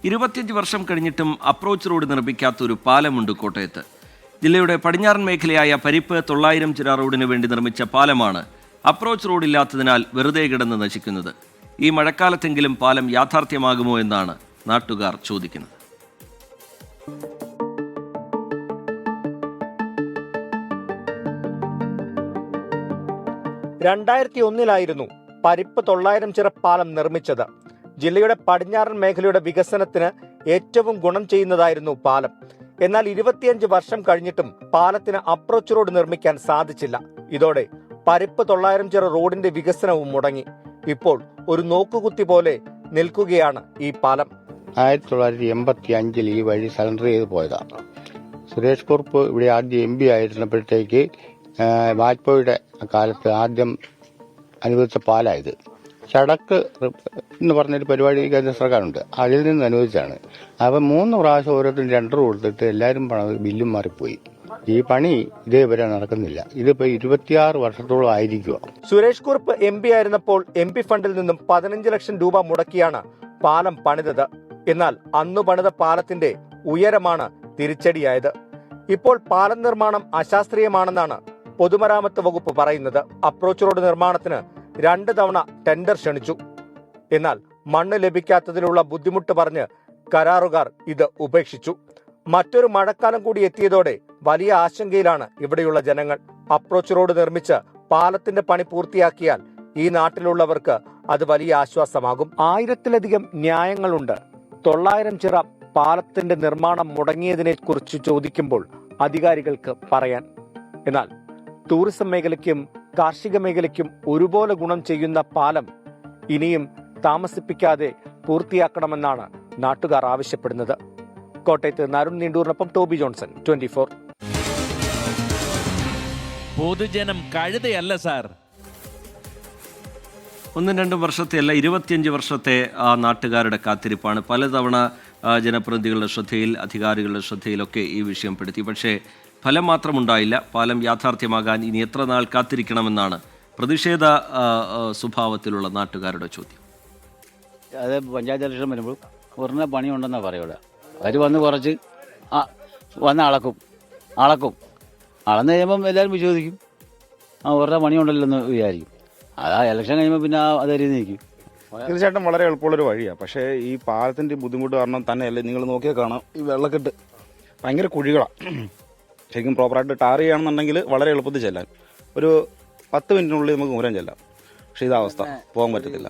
25 വർഷം കഴിഞ്ഞിട്ടും approach road നിർമ്മിക്കാത്ത ഒരു പാലമുണ്ട് കോട്ടയത്ത്. ജില്ലയുടെ പടിഞ്ഞാറൻ മേഖലയായ പരിപ്പ് 900 ചിറ റോഡിന് വേണ്ടി നിർമ്മിച്ച പാലമാണ് അപ്രോച്ച് റോഡ് ഇല്ലാത്തതിനാൽ വെറുതെ കിടന്ന് നശിക്കുന്നത്. ഈ മഴക്കാലത്തെങ്കിലും പാലം യാഥാർത്ഥ്യമാകുമോ എന്നാണ് നാട്ടുകാർ ചോദിക്കുന്നത്. ലായിരുന്നു പരിപ്പ് 900 ചിറ പാലം നിർമ്മിച്ചത്. ജില്ലയുടെ പടിഞ്ഞാറൻ മേഖലയുടെ വികസനത്തിന് ഏറ്റവും ഗുണം ചെയ്യുന്നതായിരുന്നു പാലം. എന്നാൽ 25 വർഷം കഴിഞ്ഞിട്ടും പാലത്തിന് അപ്രോച്ച് റോഡ് നിർമ്മിക്കാൻ സാധിച്ചില്ല. ഇതോടെ പരിപ്പ് 900 ചിറ റോഡിന്റെ വികസനവും മുടങ്ങി. ഇപ്പോൾ ഒരു നോക്കുകുത്തി പോലെ നിൽക്കുകയാണ് ഈ പാലം. 1985 ഈ വഴി സറണ്ടർ ചെയ്ത് പോയതാണ്. സുരേഷ് കുറുപ്പ് ഇവിടെ ആദ്യം MP ആയിരുന്നപ്പോഴത്തേക്ക് വാജ്പേയിയുടെ കാലത്ത് ആദ്യം അനുവദിച്ച പാലായത്. ചടക്ക് എന്ന് പറഞ്ഞൊരു പരിപാടി കേന്ദ്ര സർക്കാരുണ്ട്, അതിൽ നിന്ന് അനുവദിച്ചാണ്. അപ്പം 3 പ്രാവശ്യം ഓരോരുത്തരും ടെൻഡർ കൊടുത്തിട്ട് എല്ലാവരും ബില്ലും മാറിപ്പോയി. ഈ പണി ഇതേവരെ നടക്കുന്നില്ല. ഇതിപ്പോ 26 വർഷത്തോളം ആയിരിക്കുക. സുരേഷ് കുറുപ്പ് MP ആയിരുന്നപ്പോൾ MP ഫണ്ടിൽ നിന്നും 15 ലക്ഷം രൂപ മുടക്കിയാണ് പാലം പണിതത്. എന്നാൽ അന്നു പണിത പാലത്തിന്റെ ഉയരമാണ് തിരിച്ചടിയായത്. ഇപ്പോൾ പാലം നിർമ്മാണം അശാസ്ത്രീയമാണെന്നാണ് പൊതുമരാമത്ത് വകുപ്പ് പറയുന്നത്. അപ്രോച്ച് റോഡ് നിർമ്മാണത്തിന് 2 തവണ ടെൻഡർ ക്ഷണിച്ചു. എന്നാൽ മണ്ണ് ലഭിക്കാത്തതിലുള്ള ബുദ്ധിമുട്ട് പറഞ്ഞ് കരാറുകാർ ഇത് ഉപേക്ഷിച്ചു. മറ്റൊരു മഴക്കാലം കൂടി എത്തിയതോടെ വലിയ ആശങ്കയിലാണ് ഇവിടെയുള്ള ജനങ്ങൾ. അപ്രോച്ച് റോഡ് നിർമ്മിച്ച് പാലത്തിന്റെ പണി പൂർത്തിയാക്കിയാൽ ഈ നാട്ടിലുള്ളവർക്ക് അത് വലിയ ആശ്വാസമാകും. 1000-ലധികം ന്യായങ്ങളുണ്ട് 900 ചിറ പാലത്തിന്റെ നിർമ്മാണം മുടങ്ങിയതിനെ കുറിച്ച് ചോദിക്കുമ്പോൾ അധികാരികൾക്ക് പറയാൻ. എന്നാൽ ടൂറിസം മേഖലയ്ക്കും കാർഷിക മേഖലയ്ക്കും ഒരുപോലെ ഗുണം ചെയ്യുന്ന പാലം ഇനിയും താമസിപ്പിക്കാതെ പൂർത്തിയാക്കണമെന്നാണ് നാട്ടുകാർ ആവശ്യപ്പെടുന്നത്. കോട്ടയത്ത് അരുൺ നീണ്ടൂറിനൊപ്പം ടോബി ജോൺസൺ, 24. പൊതുജനം കഴുതയല്ല സാർ. 1-2 വർഷത്തെയല്ല, 25 വർഷത്തെ ആ നാട്ടുകാരുടെ കാത്തിരിപ്പാണ്. പലതവണ ജനപ്രതിനിധികളുടെ ശ്രദ്ധയിൽ, അധികാരികളുടെ ശ്രദ്ധയിലൊക്കെ ഈ വിഷയം പെടുത്തി. പക്ഷേ ഫലം മാത്രമുണ്ടായില്ല. പാലം യാഥാർത്ഥ്യമാകാൻ ഇനി എത്ര നാൾ കാത്തിരിക്കണമെന്നാണ് പ്രതിഷേധ സ്വഭാവത്തിലുള്ള നാട്ടുകാരുടെ ചോദ്യം. അത് പഞ്ചായത്ത് ഇലക്ഷൻ വരുമ്പോൾ ഉടനെ പണിയുണ്ടെന്നാണ് പറയുക. അവർ വന്ന് കുറച്ച് വന്ന് അളക്കും അളന്ന് കഴിയുമ്പം എല്ലാവരും വിശ്വസിക്കും ഉടനെ പണിയുണ്ടല്ലോ എന്ന് വിചാരിക്കും. അതാ ഇലക്ഷൻ കഴിയുമ്പോൾ പിന്നെ അതരിന്ന് നിൽക്കും. തീർച്ചയായിട്ടും വളരെ എളുപ്പമുള്ളൊരു വഴിയാണ്. പക്ഷേ ഈ പാലത്തിൻ്റെ ബുദ്ധിമുട്ട് കാരണം തന്നെയല്ലേ നിങ്ങൾ നോക്കിയാൽ കാണാം, ഈ വെള്ളക്കെട്ട് ഭയങ്കര കുഴികളാണ്. ശരിക്കും പ്രോപ്പറായിട്ട് ടാർ ചെയ്യുകയാണെന്നുണ്ടെങ്കിൽ വളരെ എളുപ്പത്തിൽ ചെല്ലാൻ ഒരു 10 മിനിറ്റിനുള്ളിൽ നമുക്ക് ദൂരം ചെല്ലാം. പക്ഷേ ഇതവസ്ഥ പോകാൻ പറ്റത്തില്ല.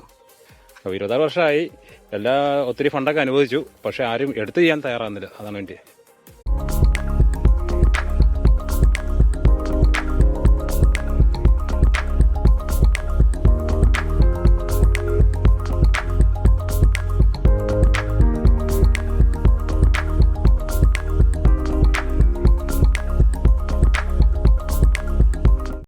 26 വർഷമായി ഒത്തിരി ഫണ്ടൊക്കെ അനുവദിച്ചു, പക്ഷെ ആരും എടുത്തു ചെയ്യാൻ തയ്യാറാകുന്നില്ല. അതാണ് വേണ്ടി